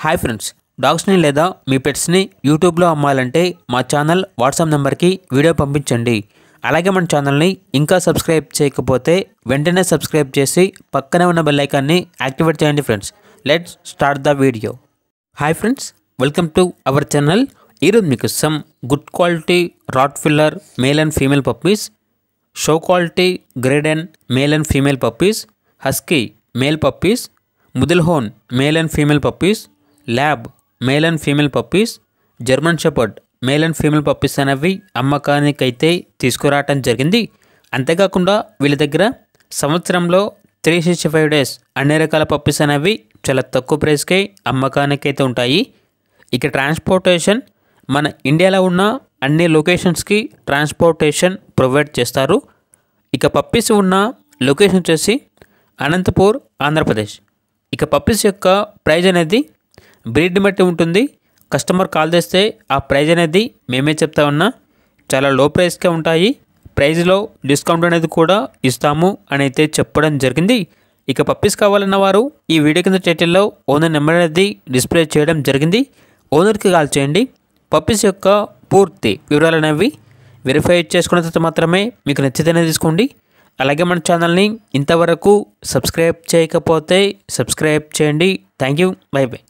Hi friends, డాగ్స్ని లేదా మీ పెట్స్ని యూట్యూబ్లో అమ్మాలంటే మా ఛానల్ వాట్సాప్ నెంబర్కి వీడియో పంపించండి. అలాగే మన ఛానల్ని ఇంకా సబ్స్క్రైబ్ చేయకపోతే వెంటనే సబ్స్క్రైబ్ చేసి పక్కనే ఉన్న బెల్ ఐకాన్ని యాక్టివేట్ చేయండి. Friends, let's start the video. Hi friends, welcome to our channel. ఈరోజు మీకు some good quality Rottweiler male and female puppies, show quality Great Dane male and female puppies, husky male puppies, ముదిల్హోన్ male and female puppies, lab male and female puppies, German shepherd male and female puppies అనేవి అమ్మకానికైతే తీసుకురావటం జరిగింది. అంతేకాకుండా వీళ్ళ దగ్గర సంవత్సరంలో 365 days అన్ని రకాల పప్పీస్ అనేవి చాలా తక్కువ ప్రైస్కే అమ్మకానికైతే ఉంటాయి. ఇక ట్రాన్స్పోర్టేషన్ మన ఇండియాలో ఉన్న అన్ని లొకేషన్స్కి ట్రాన్స్పోర్టేషన్ ప్రొవైడ్ చేస్తారు. ఇక పప్పీస్ ఉన్న లొకేషన్ వచ్చేసి అనంతపూర్, ఆంధ్రప్రదేశ్. ఇక పప్పీస్ యొక్క ప్రైజ్ అనేది బ్రీడ్ని బట్టి ఉంటుంది. కస్టమర్ కాల్ చేస్తే ఆ ప్రైజ్ అనేది మేమే చెప్తా ఉన్నా చాలా లో ప్రైస్కే ఉంటాయి. ప్రైజ్లో డిస్కౌంట్ అనేది కూడా ఇస్తాము అని అయితే చెప్పడం జరిగింది. ఇక పప్పీస్ కావాలన్న వారు ఈ వీడియో కింద టైటిల్లో ఓనర్ నెంబర్ అనేది డిస్ప్లే చేయడం జరిగింది. ఓనర్కి కాల్ చేయండి. పప్పీస్ యొక్క పూర్తి వివరాలు అనేవి వెరిఫై చేసుకున్న తర్వాత మాత్రమే మీకు నచ్చితేనే తీసుకోండి. అలాగే మన ఛానల్ని ఇంతవరకు సబ్స్క్రైబ్ చేయకపోతే సబ్స్క్రైబ్ చేయండి. Thank you. By by.